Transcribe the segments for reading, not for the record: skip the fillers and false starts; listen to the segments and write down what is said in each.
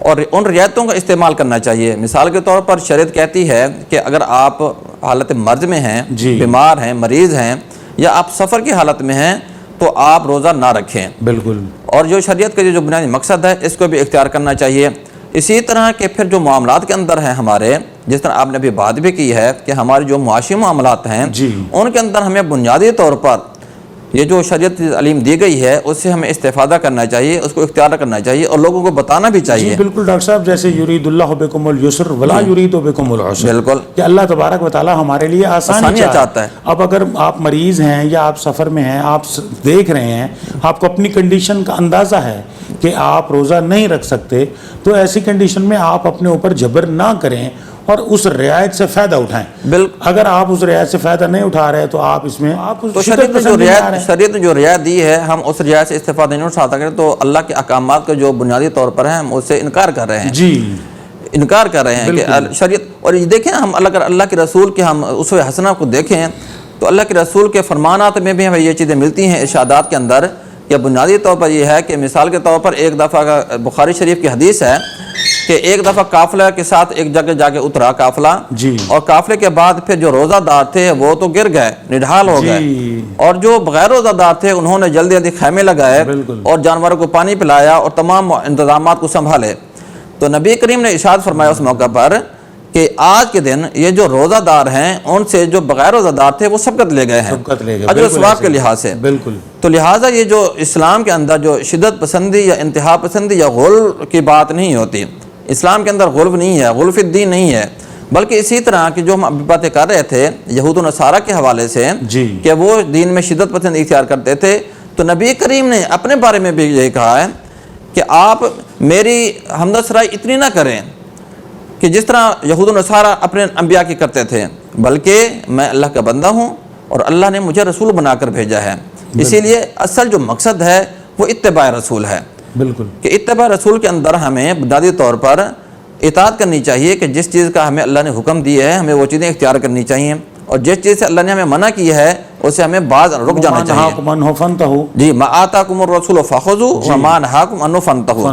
اور ان رعایتوں کا استعمال کرنا چاہیے. مثال کے طور پر شریعت کہتی ہے کہ اگر آپ حالت مرض میں ہیں، بیمار ہیں، مریض ہیں، یا آپ سفر کی حالت میں ہیں تو آپ روزہ نہ رکھیں. بالکل. اور جو شریعت کا جو بنیادی مقصد ہے اس کو بھی اختیار کرنا چاہیے. اسی طرح کہ پھر جو معاملات کے اندر ہیں ہمارے، جس طرح آپ نے ابھی بات بھی کی ہے کہ ہمارے جو معاشی معاملات ہیں ان کے اندر ہمیں بنیادی طور پر یہ جو شریعت علیم دی گئی ہے اس سے ہمیں استفادہ کرنا چاہیے، اس کو اختیار کرنا چاہیے اور لوگوں کو بتانا بھی چاہیے. بالکل ڈاکٹر صاحب، جیسے یرید اللہ بکم اليسر ولا یرید بکم العسر. بالکل، کہ اللہ تبارک و تعالی ہمارے لیے آسانی چاہتا ہے. اب اگر آپ مریض ہیں یا آپ سفر میں ہیں، آپ دیکھ رہے ہیں، آپ کو اپنی کنڈیشن کا اندازہ ہے کہ آپ روزہ نہیں رکھ سکتے، تو ایسی کنڈیشن میں آپ اپنے اوپر جبر نہ کریں اور اس رعایت سے فائدہ اٹھائیں. اگر آپ اس رعایت سے فائدہ نہیں اٹھا رہے تو آپ اس میں تو شریعت نے جو رعایت دی ہے ہم اس رعایت سے استفادہ نہیں اٹھا سکتے تو اللہ کے احکامات کا جو بنیادی طور پر ہے ہم اس سے انکار کر رہے ہیں. انکار کر رہے ہیں کہ شریعت. اور یہ دیکھیں ہم اللہ کے رسول کے ہم اسوہ حسنہ کو دیکھیں تو اللہ کے رسول کے فرمانات میں بھی ہمیں یہ چیزیں ملتی ہیں ارشادات کے اندر. کہ بنیادی طور پر یہ ہے کہ مثال کے طور پر ایک دفعہ کا بخاری شریف کی حدیث ہے کہ ایک دفعہ قافلہ کے ساتھ ایک جگہ جا کے اترا قافلہ، اور قافلے کے بعد پھر جو روزہ دار تھے وہ تو گر گئے، نڈھال ہو گئے، اور جو بغیر روزہ دار تھے انہوں نے جلدی جلدی خیمے لگائے اور جانوروں کو پانی پلایا اور تمام انتظامات کو سنبھالے. تو نبی کریم نے ارشاد فرمایا اس موقع پر کہ آج کے دن یہ جو روزہ دار ہیں ان سے جو بغیر روزہ دار تھے وہ سبقت لے گئے ہیں اجر و ثواب کے لحاظ سے. تو لہٰذا یہ جو اسلام کے اندر جو شدت پسندی یا انتہا پسندی یا غلو کی بات نہیں ہوتی. اسلام کے اندر غلو نہیں ہے، غلو فی الدین نہیں ہے، بلکہ اسی طرح کی جو ہم ابھی باتیں کر رہے تھے یہود و نصارہ کے حوالے سے کہ وہ دین میں شدت پسند اختیار کرتے تھے، تو نبی کریم نے اپنے بارے میں بھی یہی کہا ہے کہ آپ میری حمد و ثنائی اتنی نہ کریں کہ جس طرح یہود و نصارہ اپنے انبیاء کی کرتے تھے، بلکہ میں اللہ کا بندہ ہوں اور اللہ نے مجھے رسول بنا کر بھیجا ہے. اسی لیے اصل جو مقصد ہے وہ اتباع رسول ہے. بالکل، کہ اتباع رسول کے اندر ہمیں بنیادی طور پر اطاعت کرنی چاہیے کہ جس چیز کا ہمیں اللہ نے حکم دیا ہے ہمیں وہ چیزیں اختیار کرنی چاہیے، اور جس چیز سے اللہ نے ہمیں منع کی ہے اسے ہمیں بعض رک جانا چاہیے. جی، ما آتاکم الرسول فخذوہ وما نہاکم عنہ فانتہوا.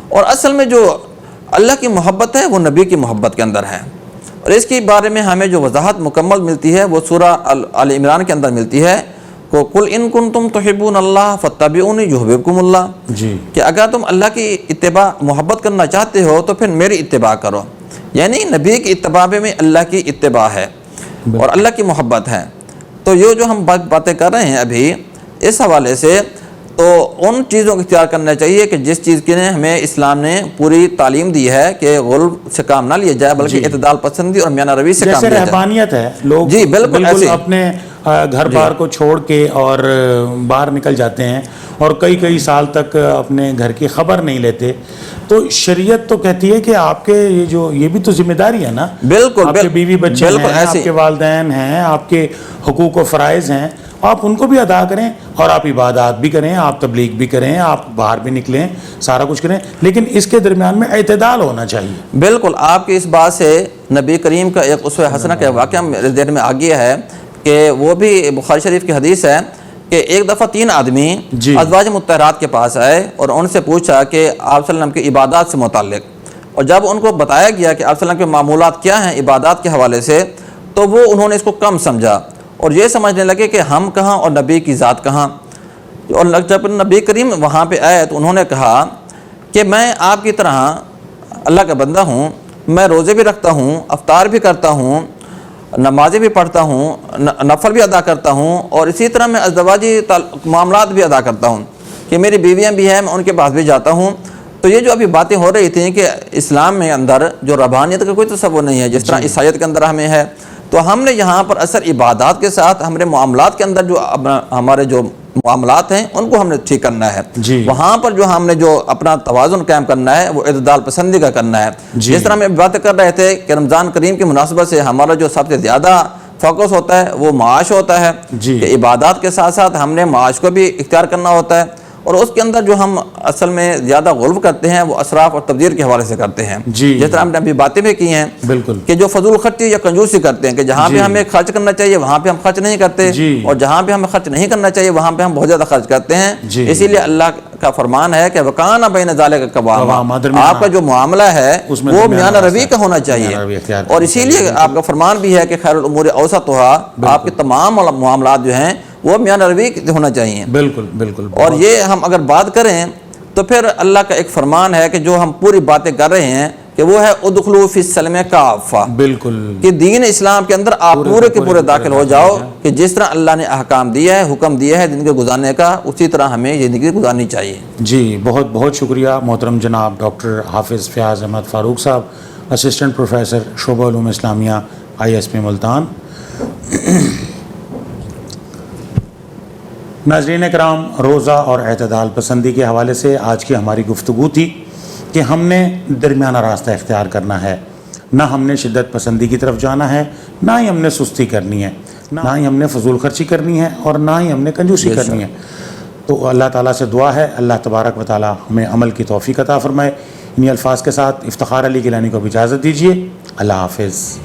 اور اصل میں جو اللہ کی محبت ہے وہ نبی کی محبت کے اندر ہے، اور اس کے بارے میں ہمیں جو وضاحت مکمل ملتی ہے وہ سورہ آل عمران کے اندر ملتی ہے. قل ان کنتم تحبون اللہ فاتبعونی یحببکم اللہ. کہ اگر تم اللہ کی اتباع محبت کرنا چاہتے ہو تو پھر میری اتباع کرو. یعنی نبی کی اتباع میں اللہ کی اتباع ہے اور اللہ کی محبت ہے. تو یہ جو ہم باتیں کر رہے ہیں ابھی اس حوالے سے، تو ان چیزوں کو اختیار کرنا چاہیے کہ جس چیز کی ہمیں اسلام نے پوری تعلیم دی ہے کہ غلو سے کام نہ لیا جائے بلکہ اعتدال پسندی اور میانہ روی سے کام لیا جائے. جیسے رہبانیت ہے، لوگ جی بالکل اپنے گھر بار کو چھوڑ کے اور باہر نکل جاتے ہیں اور کئی سال تک اپنے گھر کی خبر نہیں لیتے. تو شریعت تو کہتی ہے کہ آپ کے یہ بھی تو ذمہ داری ہے نا. بالکل، آپ کے بیوی بچے ہیں، آپ کے والدین ہیں، آپ کے حقوق و فرائض ہیں، آپ ان کو بھی ادا کریں اور آپ عبادات بھی کریں، آپ تبلیغ بھی کریں، آپ باہر بھی نکلیں، سارا کچھ کریں، لیکن اس کے درمیان میں اعتدال ہونا چاہیے. بالکل، آپ کی اس بات سے نبی کریم کا ایک اسوہ حسنہ کا واقعہ میرے ذہن میں آ گیا ہے کہ وہ بھی بخاری شریف کی حدیث ہے کہ ایک دفعہ 3 آدمی ازواج مطہرات کے پاس آئے اور ان سے پوچھا کہ آپ صلی اللہ علیہ وسلم کی عبادات سے متعلق، اور جب ان کو بتایا گیا کہ آپ صلی اللہ علیہ وسلم کے معمولات کیا ہیں عبادات کے حوالے سے، تو وہ انہوں نے اس کو کم سمجھا اور یہ سمجھنے لگے کہ ہم کہاں اور نبی کی ذات کہاں. اور جب نبی کریم وہاں پہ آئے تو انہوں نے کہا کہ میں آپ کی طرح اللہ کا بندہ ہوں، میں روزے بھی رکھتا ہوں، افطار بھی کرتا ہوں، نمازیں بھی پڑھتا ہوں، نفل بھی ادا کرتا ہوں، اور اسی طرح میں ازدواجی معاملات بھی ادا کرتا ہوں کہ میری بیویاں بھی ہیں، میں ان کے پاس بھی جاتا ہوں. تو یہ جو ابھی باتیں ہو رہی تھیں کہ اسلام میں اندر جو ربانیت کا کوئی تصور نہیں ہے جس طرح عیسائیت کے اندر ہمیں ہے، تو ہم نے یہاں پر اثر عبادات کے ساتھ ہمارے معاملات کے اندر جو ہمارے جو معاملات ہیں ان کو ہم نے ٹھیک کرنا ہے. وہاں پر جو ہم نے جو اپنا توازن قائم کرنا ہے وہ اعتدال پسندی کا کرنا ہے. جس طرح ہم باتیں کر رہے تھے کہ رمضان کریم کی مناسبت سے ہمارا جو سب سے زیادہ فوکس ہوتا ہے وہ معاش ہوتا ہے کہ عبادات کے ساتھ ساتھ ہم نے معاش کو بھی اختیار کرنا ہوتا ہے. اور اس کے اندر جو ہم اصل میں زیادہ غلو کرتے ہیں وہ اسراف اور تبذیر کے حوالے سے کرتے ہیں. جی جس طرح ہم نے ابھی باتیں بھی کی ہیں بالکل کہ جو فضول خرچی یا کنجوسی کرتے ہیں کہ جہاں پہ ہمیں خرچ کرنا چاہیے وہاں پہ ہم خرچ نہیں کرتے, اور جہاں پہ ہمیں خرچ نہیں کرنا چاہیے وہاں پہ ہم بہت زیادہ خرچ کرتے ہیں. اسی لیے اللہ کا فرمان ہے کہ وَكَانَ بَيْنَ ذَلِكَ قَوَامًا, آپ کا جو معاملہ ہے وہ میانہ روی کا ہونا چاہیے. اور اسی لیے آپ کا فرمان بھی ہے کہ خیر الامور اوسطها, آپ کے تمام معاملات جو ہیں وہ میانہ روی ہونا چاہیے. بالکل بالکل. اور یہ ہم اگر بات کریں تو پھر اللہ کا ایک فرمان ہے کہ جو ہم پوری باتیں کر رہے ہیں کہ وہ ہے ادخلوا فی السلم کافہ, بالکل کہ دین اسلام کے اندر آپ پورے کے پورے داخل ہو جاؤ کہ جس طرح اللہ نے احکام دیا ہے, حکم دیا ہے زندگی گزارنے کا, اسی طرح ہمیں زندگی گزارنی چاہیے. جی بہت بہت شکریہ محترم جناب ڈاکٹر حافظ فیاض احمد فاروق صاحب, اسسٹنٹ پروفیسر شعبہ علوم اسلامیہ ISP ملتان. ناظرین کرام, روزہ اور اعتدال پسندی کے حوالے سے آج کی ہماری گفتگو تھی کہ ہم نے درمیانہ راستہ اختیار کرنا ہے, نہ ہم نے شدت پسندی کی طرف جانا ہے, نہ ہی ہم نے سستی کرنی ہے, نہ ہی ہم نے فضول خرچی کرنی ہے, اور نہ ہی ہم نے کنجوسی کرنی ہے. تو اللہ تعالیٰ سے دعا ہے اللہ تبارک و تعالیٰ ہمیں عمل کی توفیق عطا فرمائے. انہی الفاظ کے ساتھ افتخار علی گیلانی کو بھی اجازت دیجیے. اللہ حافظ.